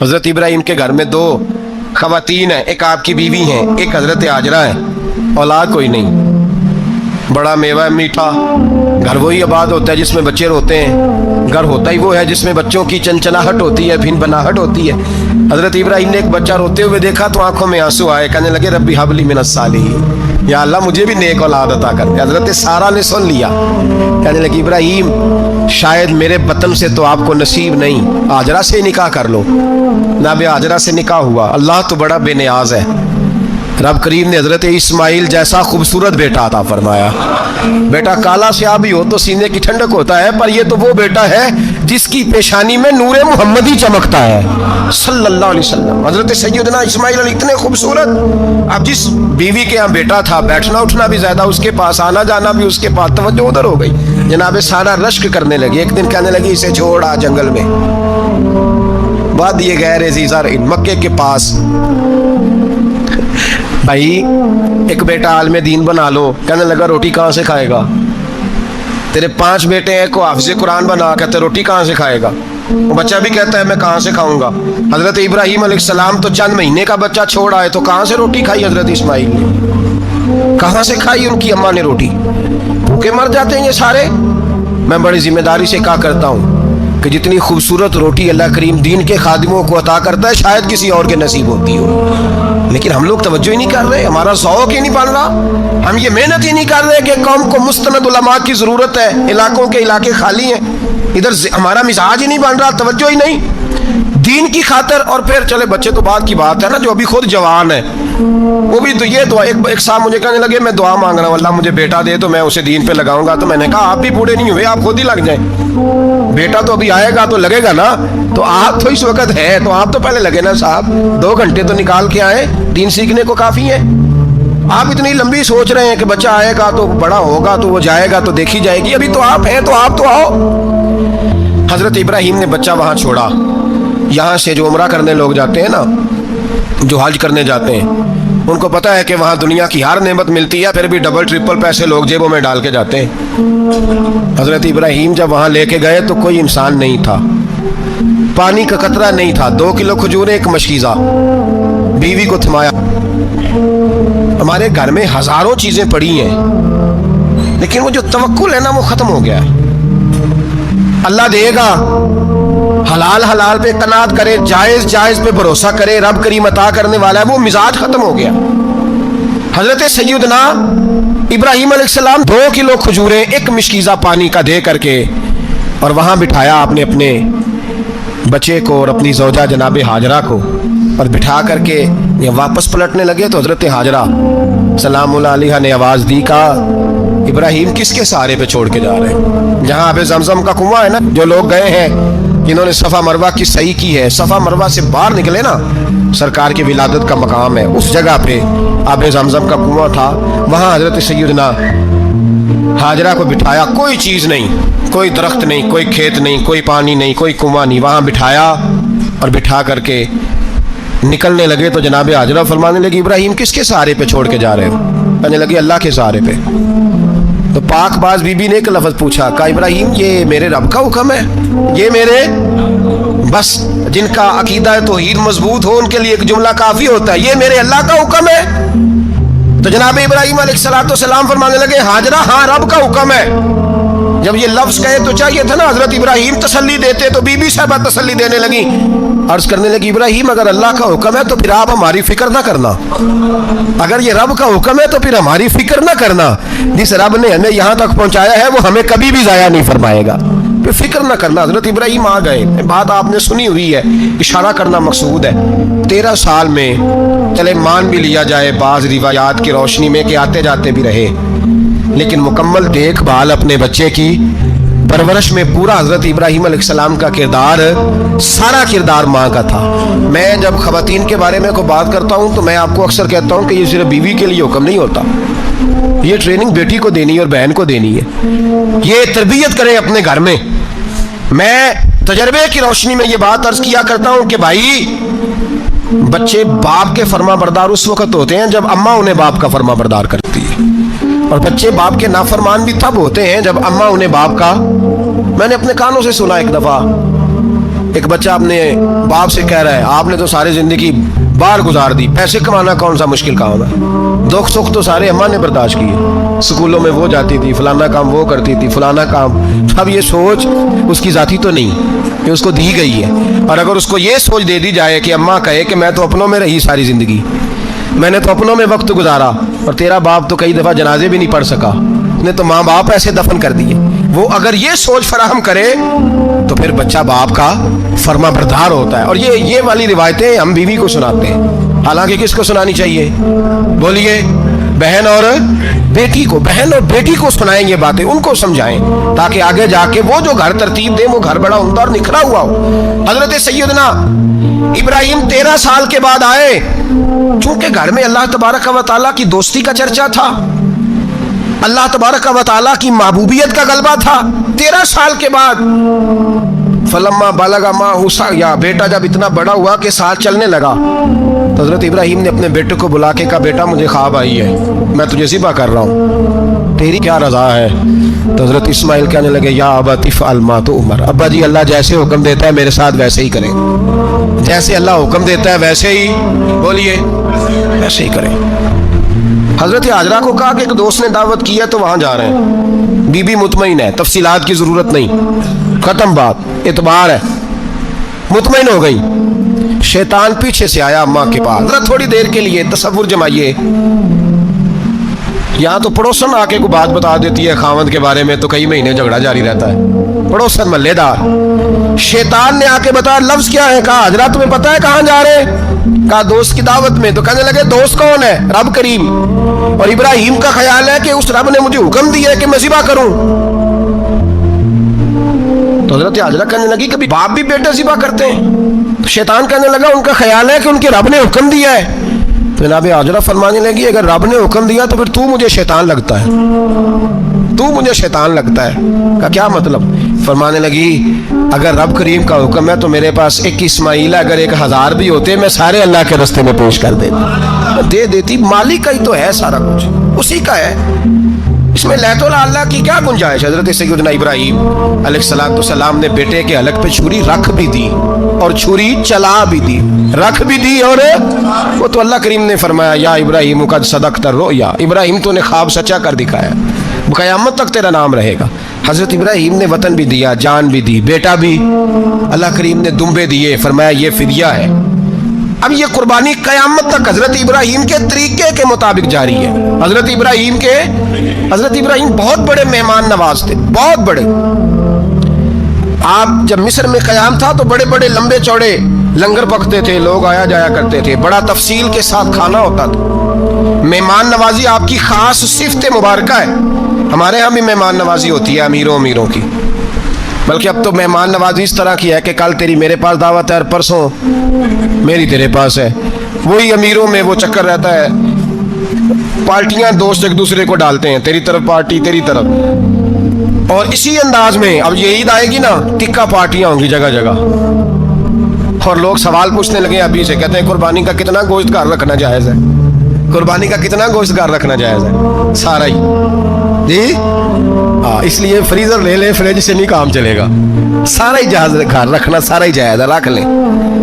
حضرت ابراہیم کے گھر میں دو خواتین ہیں، ایک آپ کی بیوی ہیں، ایک حضرت ہاجرہ ہے، اولاد کوئی نہیں۔ بڑا میوہ میٹھا گھر وہی آباد ہوتا ہے جس میں بچے روتے ہیں، گھر ہوتا ہی وہ ہے جس میں بچوں کی چنچناہٹ ہوتی ہے، بھن بناہٹ ہوتی ہے۔ حضرت ابراہیم نے ایک بچہ روتے ہوئے دیکھا تو آنکھوں میں آنسو آئے، کہنے لگے ربی حب لی من الصالحین، یا اللہ مجھے بھی نیک اولاد عطا کر دے۔ حضرت سارہ نے سن لیا، کہنے لگی ابراہیم شاید میرے بطن سے تو آپ کو نصیب نہیں، ہاجرہ سے نکاح کر لو۔ جناب ہاجرہ سے نکاح ہوا۔ اللہ تو بڑا بے نیاز ہے، رب کریم نے حضرت اسماعیل جیسا خوبصورت بیٹا عطا فرمایا۔ بیٹا کالا سیاہ بھی ہو تو سینے کی ٹھنڈک ہوتا ہے، پر یہ تو وہ بیٹا ہے جس کی پیشانی میں نور محمدی چمکتا ہے صلی اللہ علیہ وسلم۔ حضرت سیدنا اسماعیل علیہ اتنے خوبصورت، اب جس بیوی کے یہاں بیٹا تھا بیٹھنا اٹھنا بھی زیادہ اس کے پاس، آنا جانا بھی اس کے پاس، توجہ ادھر ہو گئی۔ جناب سارا رشک کرنے لگی، ایک دن کہنے لگی اسے چھوڑ آ جنگل میں، بعد یہ غیر عزیزہ مکے کے پاس۔ بھائی ایک بیٹا عالم دین بنا لو، کہنے لگا روٹی کہاں سے کھائے گا؟ تیرے 5 بیٹے ہیں، کو حافظ قرآن بنا، کہتے روٹی کہاں سے کھائے گا؟ وہ بچہ بھی کہتا ہے میں کہاں سے کھاؤں گا؟ حضرت ابراہیم علیہ السلام تو چند مہینے کا بچہ چھوڑ آئے، تو کہاں سے روٹی کھائی حضرت اسماعیل نے؟ کہاں سے کھائی ان کی اماں نے روٹی؟ بھوکے مر جاتے ہیں یہ سارے۔ میں بڑی ذمہ داری سے کہا کرتا ہوں کہ جتنی خوبصورت روٹی اللہ کریم دین کے خادموں کو عطا کرتا ہے شاید کسی اور کے نصیب ہوتی ہو، لیکن ہم لوگ توجہ ہی نہیں کر رہے، ہمارا ذوق ہی نہیں بن رہا، ہم یہ محنت ہی نہیں کر رہے کہ قوم کو مستند علماء کی ضرورت ہے، علاقوں کے علاقے خالی ہیں، ادھر ہمارا مزاج ہی نہیں بن رہا، توجہ ہی نہیں دین کی خاطر۔ اور پھر چلے بچے تو بعد کی بات ہے نا، جو ابھی خود جوان ہے وہ بھی تو یہ دعا، ایک صاحب مجھے کہنے لگے میں دعا مانگ رہا ہوں اللہ مجھے بیٹا دے تو میں اسے دین پہ لگاؤں گا، تو میں نے کہا آپ بھی بوڑھے نہیں ہوئے، آپ خود ہی لگ جائیں، بیٹا تو ابھی آئے گا تو لگے گا نا، تو آپ تو اس وقت ہے تو آپ تو پہلے لگے نا صاحب، 2 گھنٹے تو نکال کے آئے، دین سیکھنے کو کافی ہے۔ آپ اتنی لمبی سوچ رہے ہیں کہ بچہ آئے گا تو بڑا ہوگا تو وہ جائے گا تو دیکھی جائے گی، ابھی تو آپ ہیں تو آپ تو آؤ۔ حضرت ابراہیم نے بچہ وہاں چھوڑا۔ یہاں سے جو عمرہ کرنے لوگ جاتے ہیں نا، جو حج کرنے جاتے ہیں، ان کو پتا ہے کہ وہاں دنیا کی ہر نعمت ملتی ہے، پھر بھی ڈبل ٹرپل پیسے لوگ جیبوں میں ڈال کے جاتے ہیں۔ حضرت ابراہیم جب وہاں لے کے گئے تو کوئی انسان نہیں تھا، پانی کا قطرہ نہیں تھا، 2 کلو کھجوریں، ایک مشکیزہ، بیوی کو تھمایا۔ ہمارے گھر میں ہزاروں چیزیں پڑی ہیں لیکن وہ جو توکل ہے نا وہ ختم ہو گیا ہے۔ اللہ دے گا، حلال حلال پہ قناعت کرے، جائز جائز پہ بھروسہ کرے، رب کریم عطا کرنے والا ہے، وہ مزاج ختم ہو گیا۔ حضرت سیدنا ابراہیم علیہ السلام 2 کلو کھجوریں، ایک مشکیزہ پانی کا دے کر کے، اور وہاں بٹھایا آپ نے اپنے بچے کو اور اپنی زوجہ جناب ہاجرہ کو، اور بٹھا کر کے یہ واپس پلٹنے لگے تو حضرت ہاجرہ سلام اللہ علیہ نے آواز دی، کہا ابراہیم کس کے سہارے پہ چھوڑ کے جا رہے ہیں؟ جہاں اب زمزم کا کنواں ہے نا، جو لوگ گئے ہیں جنہوں نے صفا مروہ کی صحیح کی ہے، صفا مروہ سے باہر نکلے نا، سرکار کی ولادت کا مقام ہے، اس جگہ پہ آب زمزم کا کنواں تھا، وہاں حضرت سیدنا ہاجرہ کو بٹھایا، کوئی چیز نہیں، کوئی درخت نہیں، کوئی کھیت نہیں، کوئی پانی نہیں، کوئی کنواں نہیں، وہاں بٹھایا اور بٹھا کر کے نکلنے لگے تو جناب ہاجرہ فرمانے لگی ابراہیم کس کے سہارے پہ چھوڑ کے جا رہے ہو؟ کہنے لگے اللہ کے سہارے پہ۔ تو پاک باز بی بی نے ایک لفظ پوچھا، کہا ابراہیم یہ میرے رب کا حکم ہے، یہ میرے بس جن کا عقیدہ توحید مضبوط ہو ان کے لیے ایک جملہ کافی ہوتا ہے، یہ میرے اللہ کا حکم ہے؟ تو جناب ابراہیم علیہ السلام فرمانے لگے ہاجرہ ہاں رب کا حکم ہے۔ جب یہ لفظ کہے تو چاہیے تھا نا حضرت ابراہیم تسلی دیتے، تو بی بی صاحبہ تسلی دینے لگی، عرض کرنے لگی ابراہیم اگر اللہ کا حکم ہے تو پھر آپ ہماری فکر نہ کرنا، اگر یہ رب کا حکم ہے تو پھر ہماری فکر نہ کرنا، جس رب نے ہمیں یہاں تک پہنچایا ہے وہ ہمیں کبھی بھی ضائع نہیں فرمائے گا، پھر فکر نہ کرنا۔ حضرت ابراہیم آ گئے، بات آپ نے سنی ہوئی ہے، اشارہ کرنا مقصود ہے۔ 13 سال میں چلے مان بھی لیا جائے بعض روایات کی روشنی میں کہ آتے جاتے بھی رہے، لیکن مکمل دیکھ بھال اپنے بچے کی پرورش میں پورا حضرت ابراہیم علیہ السلام کا کردار، سارا کردار ماں کا تھا۔ میں جب خواتین کے بارے میں کوئی بات کرتا ہوں تو میں آپ کو اکثر کہتا ہوں کہ یہ صرف بیوی کے لیے حکم نہیں ہوتا، یہ ٹریننگ بیٹی کو دینی ہے اور بہن کو دینی ہے، یہ تربیت کریں اپنے گھر میں۔ میں تجربے کی روشنی میں یہ بات عرض کیا کرتا ہوں کہ بھائی بچے باپ کے فرما بردار اس وقت ہوتے ہیں جب اماں انہیں باپ کا فرما بردار کرتی ہے، اور بچے باپ کے نافرمان بھی تب ہوتے ہیں جب اماں انہیں باپ کا، میں نے اپنے کانوں سے سنا ایک دفعہ ایک بچہ اپنے باپ سے کہہ رہا ہے آپ نے تو ساری زندگی باہر گزار دی, پیسے کمانا کون سا مشکل کام ہے, دکھ سکھ تو سارے اماں نے برداشت کیے, سکولوں میں وہ جاتی تھی, فلانا کام وہ کرتی تھی, فلانا کام. اب یہ سوچ اس کی ذاتی تو نہیں, یہ اس کو دی گئی ہے. اور اگر اس کو یہ سوچ دے دی جائے کہ اماں کہے کہ میں تو اپنوں میں رہی ساری زندگی, میں نے تو اپنوں میں وقت گزارا, اور تیرا باپ تو کئی دفعہ جنازے بھی نہیں پڑھ سکا, نے تو ماں باپ ایسے دفن کر دیے, وہ اگر یہ سوچ فراہم کرے تو پھر بچہ باپ کا فرما بردار ہوتا ہے. اور یہ والی روایتیں ہم بیوی کو سناتے ہیں, حالانکہ کس کو سنانی چاہیے؟ بولیے, بہن اور بیٹی کو. بہن اور بیٹی کو سنائیں یہ باتیں, ان کو سمجھائیں, تاکہ آگے جا کے وہ جو گھر ترتیب دیں وہ گھر بڑا عمدہ اور نکھرا ہوا ہو. حضرت سیدنا ابراہیم 13 سال کے بعد آئے, چونکہ گھر میں اللہ تبارک و تعالیٰ کی دوستی کا چرچا تھا, اللہ تبارک و تعالیٰ کی محبوبیت کا غلبہ تھا. 13 سال کے بعد فلما بالغ معہ السعی, بیٹا جب اتنا بڑا ہوا کہ ساتھ چلنے لگا, تو حضرت ابراہیم نے اپنے بیٹے کو بلا کے کہا بیٹا مجھے خواب آئی ہے, میں تجھے ذبح کر رہا ہوں, تیری کیا رضا ہے؟ تو حضرت اسماعیل کہنے لگے یا ابت افعل ما تؤمر, ابا جی اللہ جیسے حکم دیتا ہے میرے ساتھ ویسے ہی کریں, جیسے اللہ حکم دیتا ہے ویسے ہی, بولیے, ویسے ہی کریں. حضرت حاجرہ کو کہا کہ ایک دوست نے دعوت کی ہے تو وہاں جا رہے ہیں, بی بی مطمئن ہے, تفصیلات کی ضرورت نہیں, ختم بات, اعتبار ہے, مطمئن ہو گئی. شیطان پیچھے سے آیا اماں کے پاس, ذرا تھوڑی دیر کے لیے تصور جمائیے, یہاں تو پڑوسن آ کے کوئی بات بتا دیتی ہے خاوند کے بارے میں تو کئی مہینے جھگڑا جاری رہتا ہے, پڑوسن محلے دار. شیطان نے آ کے بتایا لفظ کیا ہے, کہا حضرہ تمہیں پتا ہے کہاں جا رہے ہیں؟ کہا دوست کی دعوت میں. تو کہنے لگے دوست کون ہے؟ رب کریم, اور ابراہیم کا خیال ہے کہ اس رب نے مجھے حکم دیا ہے کہ میں ذبح کروں. تو حضرت حاجرہ کہنے لگی کبھی باپ بھی بیٹے ذبح کرتے ہیں؟ شیطان کہنے لگا ان کا خیال ہے کہ ان کے رب نے حکم دیا ہے. تو جناب حاجرہ فرمانے لگی اگر رب نے حکم دیا تو پھر تو مجھے شیطان لگتا ہے, تو مجھے شیطان لگتا ہے. کا کیا مطلب؟ فرمانے لگی اگر رب کریم کا حکم ہے تو میرے پاس ایک اسماعیل ہے, اگر 1000 بھی ہوتے میں سارے اللہ کے رستے میں پیش کر دے دیتی. مالک کا ہی تو ہے سارا کچھ, اسی کا ہے, اس میں لیت اللہ کی کیا گنجائش؟ حضرت سیدنا ابراہیم علیہ السلام نے بیٹے کے حلق پہ چھری رکھ بھی دی اور چھری چلا بھی دی, رکھ بھی دی, اور وہ تو اللہ کریم نے فرمایا یا ابراہیم قد صدقت الرؤیا, ابراہیم تو نے خواب سچا کر دکھایا, قیامت تک تیرا نام رہے گا. حضرت ابراہیم نے وطن بھی دیا, جان بھی دی, بیٹا بھی, اللہ کریم نے دمبے دیے, فرمایا یہ فدیہ ہے. اب یہ قربانی قیامت تک حضرت ابراہیم کے طریقے کے مطابق جاری ہے. حضرت ابراہیم بہت بڑے مہمان نواز تھے, بہت بڑے. آپ جب مصر میں قیام تھا تو بڑے بڑے لمبے چوڑے لنگر پکتے تھے, لوگ آیا جایا کرتے تھے, بڑا تفصیل کے ساتھ کھانا ہوتا تھا. مہمان نوازی آپ کی خاص صفت مبارکہ ہے. ہمارے ہاں بھی مہمان نوازی ہوتی ہے امیروں کی, بلکہ اب تو مہمان نوازی اس طرح کی ہے کہ کل تیری میرے پاس دعوت ہے اور پرسوں میری تیرے پاس ہے. وہی امیروں میں وہ چکر رہتا ہے, پارٹیاں دوست ایک دوسرے کو ڈالتے ہیں, تیری طرف پارٹی تیری طرف, اور اسی انداز میں اب یہ عید آئے گی نا ٹکا پارٹیاں ہوں گی جگہ جگہ, اور لوگ سوال پوچھنے لگے ابھی سے, کہتے ہیں قربانی کا کتنا گوشت گھر رکھنا جائز ہے, قربانی کا کتنا گوشت گھر رکھنا جائز ہے؟ سارا ہی جی, اس لیے فریزر لے لیں, فریج سے نہیں کام چلے گا, سارا ہی جہاز گھر رکھنا سارا ہی جائز ہے, رکھ لیں.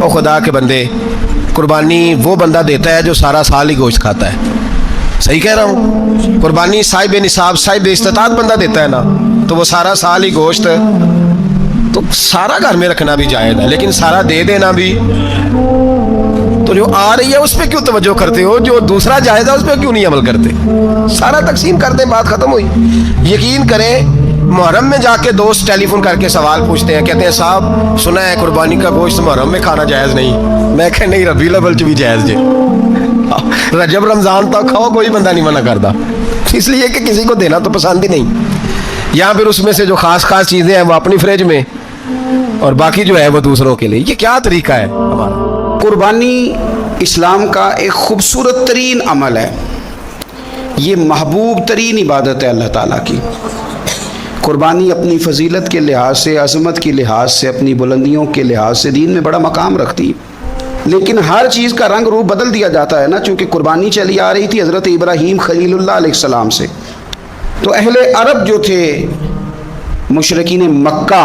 اور خدا کے بندے, قربانی وہ بندہ دیتا ہے جو سارا سال ہی گوشت کھاتا ہے, صحیح کہہ رہا ہوں؟ قربانی صاحب نصاب صاحب استطاعت بندہ دیتا ہے نا, تو وہ سارا سال ہی گوشت, تو سارا گھر میں رکھنا بھی جائز ہے, لیکن سارا دے دینا بھی. تو جو آ رہی ہے اس پہ کیوں توجہ کرتے ہو, جو دوسرا جائز ہے اس پہ کیوں نہیں عمل کرتے؟ سارا تقسیم کر دیں, بات ختم ہوئی. یقین کریں محرم میں جا کے دوست ٹیلی فون کر کے سوال پوچھتے ہیں, کہتے ہیں صاحب سنا ہے قربانی کا گوشت محرم میں کھانا جائز نہیں. میں کہ نہیں, ربیع الاول بھی جائز جی, رجب رمضان تک کھاؤ, کوئی بندہ نہیں منع کرتا, اس لیے کہ کسی کو دینا تو پسند ہی نہیں. یا پھر اس میں سے جو خاص چیزیں ہیں وہ اپنی فریج میں, اور باقی جو ہے وہ دوسروں کے لیے. یہ کیا طریقہ ہے ہمارا؟ قربانی اسلام کا ایک خوبصورت ترین عمل ہے, یہ محبوب ترین عبادت ہے اللہ تعالیٰ کی. قربانی اپنی فضیلت کے لحاظ سے, عظمت کے لحاظ سے, اپنی بلندیوں کے لحاظ سے دین میں بڑا مقام رکھتی ہے. لیکن ہر چیز کا رنگ روپ بدل دیا جاتا ہے نا, چونکہ قربانی چلی آ رہی تھی حضرت ابراہیم خلیل اللہ علیہ السلام سے. تو اہل عرب جو تھے, مشرکین مکہ,